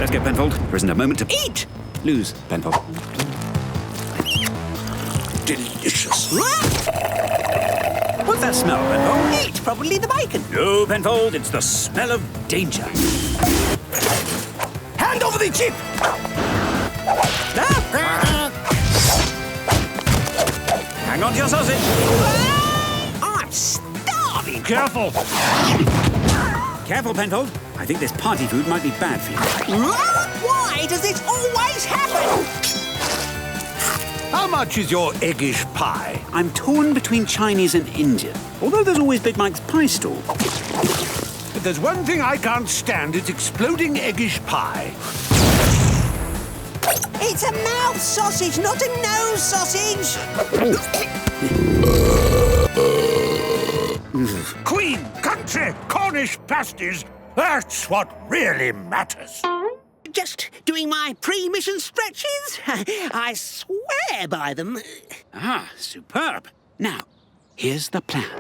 Let's go, Penfold. There isn't a moment to eat. Lose, Penfold. Delicious. What's that smell, Penfold? It's probably the bacon. No, Penfold, it's the smell of danger. Hand over the chip! Hang on to your sausage. I'm starving. Careful. Careful, Penfold. I think this party food might be bad for you. Why does this always happen? How much is your eggish pie? I'm torn between Chinese and Indian, although there's always Big Mike's pie stall. But there's one thing I can't stand, it's exploding eggish pie. It's a mouth sausage, not a nose sausage. Queen, country, Cornish pasties, that's what really matters. Just doing my pre-mission stretches. I swear by them. Ah, superb. Now, here's the plan.